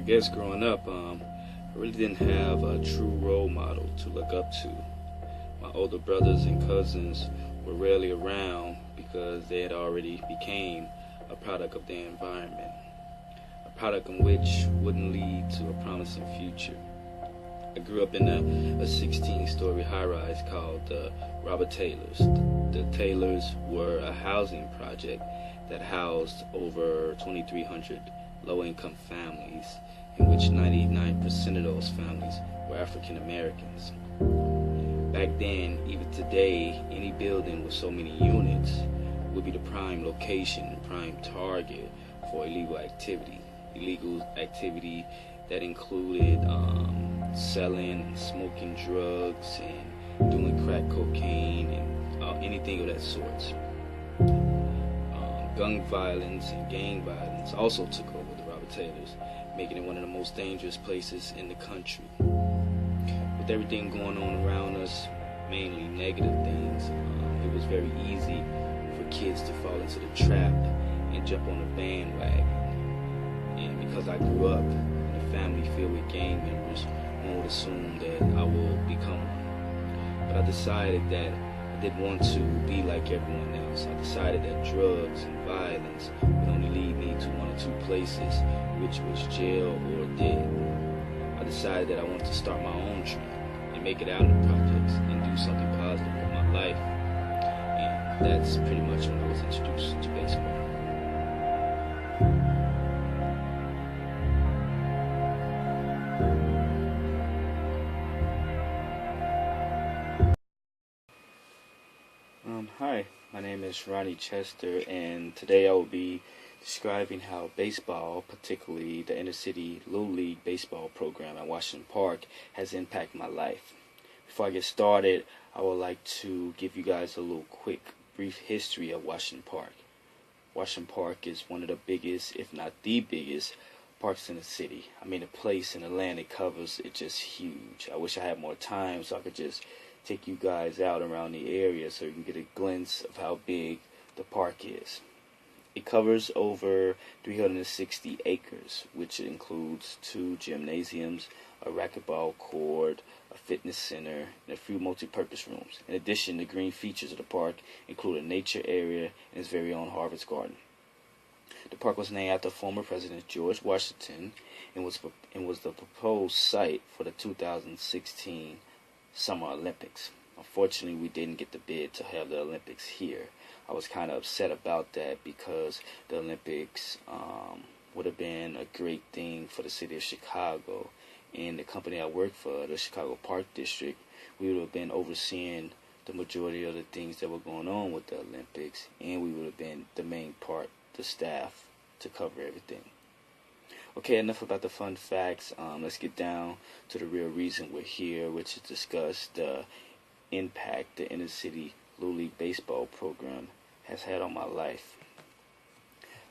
guess growing up, I really didn't have a true role model to look up to. My older brothers and cousins were rarely around because they had already became a product of their environment, a product in which wouldn't lead to a promising future. I grew up in a 16-story high-rise called Robert Taylor's. The Taylors were a housing project that housed over 2,300 low-income families, in which 99% of those families were African Americans. Back then, even today, any building with so many units would be the prime location and prime target for illegal activity. Illegal activity that included selling and smoking drugs and doing crack cocaine and anything of that sort. Gun violence and gang violence also took over the Robert Taylors, making it one of the most dangerous places in the country. With everything going on around us, mainly negative things, it was very easy for kids to fall into the trap and jump on the bandwagon. And because I grew up in a family filled with gang members, one would assume that I will become one. But I decided that I didn't want to be like everyone else. I decided that drugs and violence would only lead me to one or two places, which was jail or death. I decided that I wanted to start my own dream and make it out of the projects and do something positive with my life. And that's pretty much when I was introduced to baseball. Hi, my name is Ronnie Chester, and today I will be describing how baseball, particularly the inner-city Little League baseball program at Washington Park, has impacted my life. Before I get started, I would like to give you guys a little quick, brief history of Washington Park. Washington Park is one of the biggest, if not the biggest, parks in the city. I mean, the place in the land it covers is just huge. I wish I had more time so I could just take you guys out around the area so you can get a glimpse of how big the park is. It covers over 360 acres, which includes 2 gymnasiums, a racquetball court, a fitness center, and a few multi-purpose rooms. In addition, the green features of the park include a nature area and its very own Harvest Garden. The park was named after former President George Washington and was the proposed site for the 2016 Summer Olympics. Unfortunately, we didn't get the bid to have the Olympics here. I was kind of upset about that because the Olympics would have been a great thing for the city of Chicago. And the company I worked for, the Chicago Park District, we would have been overseeing the majority of the things that were going on with the Olympics, and we would have been the main part, the staff, to cover everything. Okay, enough about the fun facts. Let's get down to the real reason we're here, which is discuss the impact the inner city Little League baseball program has had on my life.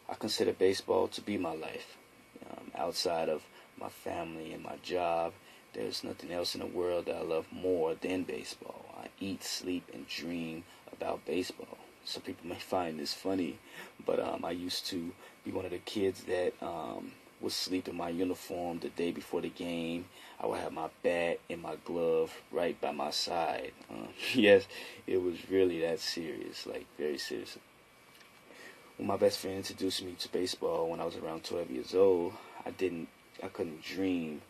I consider baseball to be my life. Outside of my family and my job, there's nothing else in the world that I love more than baseball. I eat, sleep, and dream about baseball. Some people may find this funny, but I used to be one of the kids that would sleep in my uniform the day before the game. I would have my bat and my glove right by my side. Yes, it was really that serious, like very serious. When my best friend introduced me to baseball when I was around 12 years old, I couldn't dream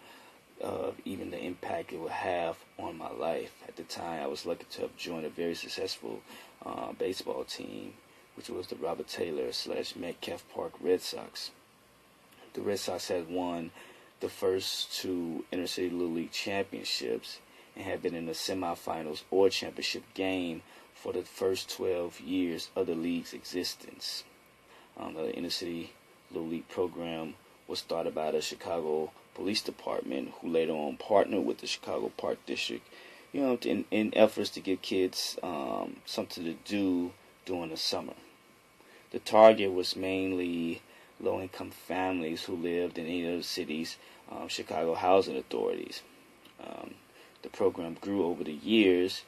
of even the impact it would have on my life. At the time, I was lucky to have joined a very successful baseball team, which was the Robert Taylor / Metcalf Park Red Sox. The Red Sox had won the first 2 inner-city Little League championships and had been in the semifinals or championship game for the first 12 years of the league's existence. The inner-city Little League program was started by the Chicago Police Department, who later on partnered with the Chicago Park District, in efforts to give kids something to do during the summer. The target was mainly low-income families who lived in any of the city's Chicago housing authorities. The program grew over the years,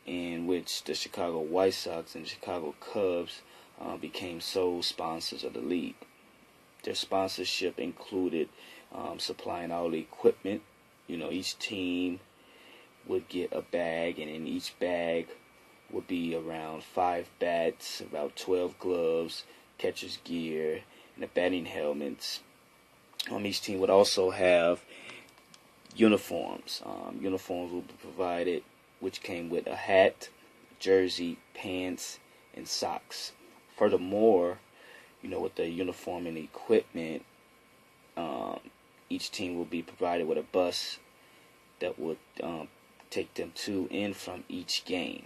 in which the Chicago White Sox and the Chicago Cubs became sole sponsors of the league. Their sponsorship included supplying all the equipment. Each team would get a bag, and in each bag would be around 5 bats, about 12 gloves, catcher's gear, and the batting helmets. Each team would also have uniforms. Uniforms will be provided, which came with a hat, jersey, pants, and socks. Furthermore, with the uniform and equipment, each team will be provided with a bus that would take them to and from each game.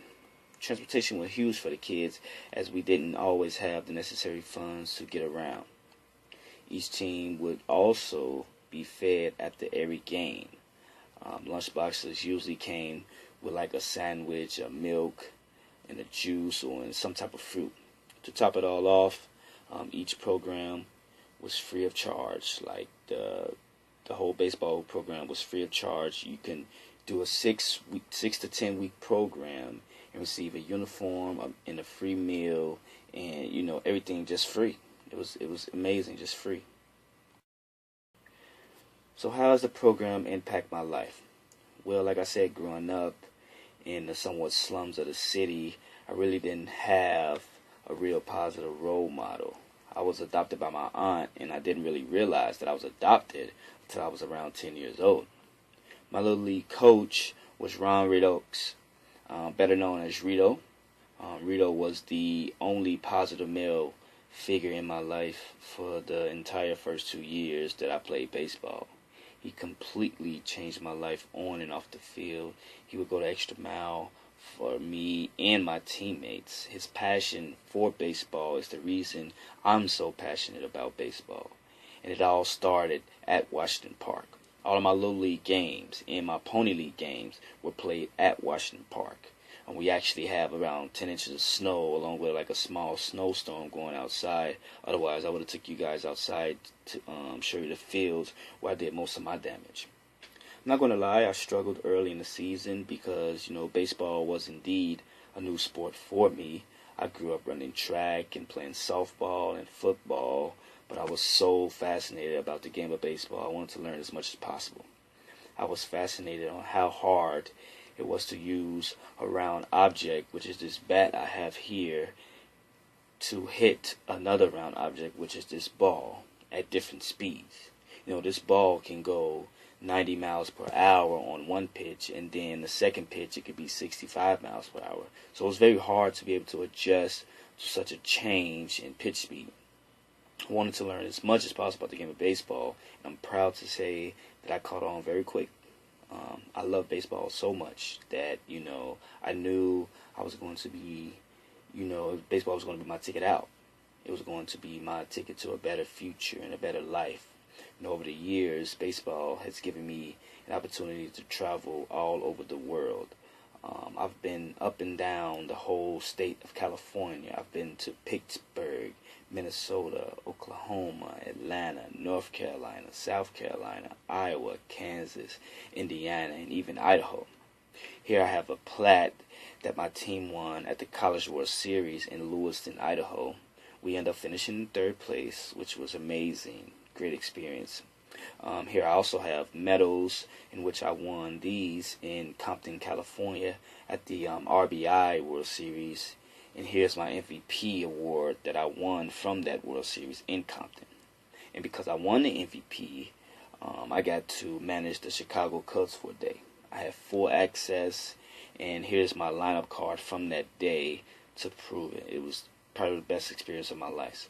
Transportation was huge for the kids, as we didn't always have the necessary funds to get around. Each team would also be fed after every game. Lunch boxes usually came with like a sandwich, a milk, and a juice, or some type of fruit. To top it all off, each program was free of charge. Like the whole baseball program was free of charge. You can do a 6 to 10 week program and receive a uniform and a free meal, and everything just free. It was amazing, just free. So how does the program impact my life? Well, like I said, growing up in the somewhat slums of the city, I really didn't have a real positive role model. I was adopted by my aunt, and I didn't really realize that I was adopted until I was around 10 years old. My little league coach was Ron Rittox, better known as Rito. Rito was the only positive male figure in my life for the entire first 2 years that I played baseball. He completely changed my life on and off the field. He would go the extra mile for me and my teammates. His passion for baseball is the reason I'm so passionate about baseball. And it all started at Washington Park. All of my Little League games and my Pony League games were played at Washington Park. And we actually have around 10 inches of snow, along with like a small snowstorm going outside. Otherwise, I would have took you guys outside to show you the fields where I did most of my damage. I'm not going to lie, I struggled early in the season because, baseball was indeed a new sport for me. I grew up running track and playing softball and football, but I was so fascinated about the game of baseball. I wanted to learn as much as possible. I was fascinated on how hard it was to use a round object, which is this bat I have here, to hit another round object, which is this ball, at different speeds. This ball can go 90 miles per hour on one pitch, and then the second pitch it could be 65 miles per hour. So it was very hard to be able to adjust to such a change in pitch speed. I wanted to learn as much as possible about the game of baseball, and I'm proud to say that I caught on very quick. I love baseball so much that, I knew I was going to be, baseball was going to be my ticket out. It was going to be my ticket to a better future and a better life. And over the years, baseball has given me an opportunity to travel all over the world. I've been up and down the whole state of California. I've been to Pittsburgh, Minnesota, Oklahoma, Atlanta, North Carolina, South Carolina, Iowa, Kansas, Indiana, and even Idaho. Here I have a plat that my team won at the College World Series in Lewiston, Idaho. We ended up finishing in third place, which was amazing. Great experience. Here I also have medals in which I won these in Compton, California at the RBI World Series. And here's my MVP award that I won from that World Series in Compton. And because I won the MVP, I got to manage the Chicago Cubs for a day. I have full access, and here's my lineup card from that day to prove it. It was probably the best experience of my life.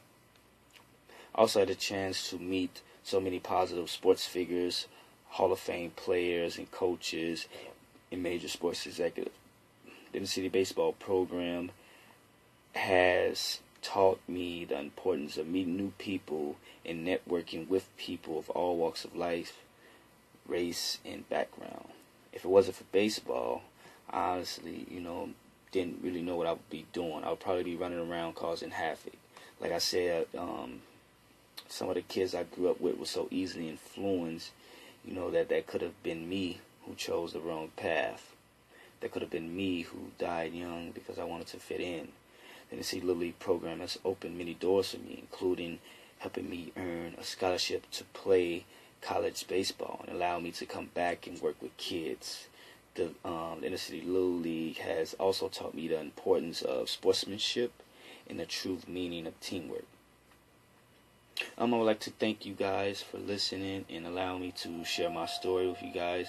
I also had a chance to meet so many positive sports figures, Hall of Fame players and coaches, and major sports executives. The Inner City Baseball program has taught me the importance of meeting new people and networking with people of all walks of life, race, and background. If it wasn't for baseball, I honestly, didn't really know what I would be doing. I would probably be running around causing havoc. Like I said, some of the kids I grew up with were so easily influenced, that could have been me who chose the wrong path. That could have been me who died young because I wanted to fit in. The Inner City Little League program has opened many doors for me, including helping me earn a scholarship to play college baseball and allowed me to come back and work with kids. The Inner City Little League has also taught me the importance of sportsmanship and the true meaning of teamwork. I would like to thank you guys for listening and allowing me to share my story with you guys.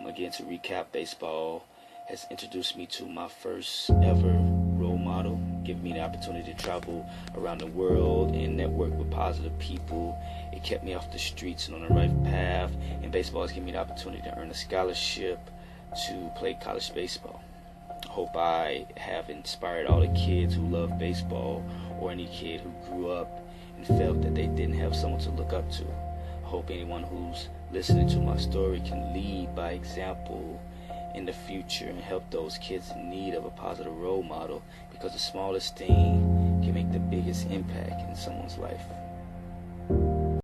Again, to recap, baseball has introduced me to my first ever role model, giving me the opportunity to travel around the world and network with positive people. It kept me off the streets and on the right path, and baseball has given me the opportunity to earn a scholarship to play college baseball. I hope I have inspired all the kids who love baseball, or any kid who grew up and felt that they didn't have someone to look up to. I hope anyone who's listening to my story can lead by example in the future and help those kids in need of a positive role model, because the smallest thing can make the biggest impact in someone's life.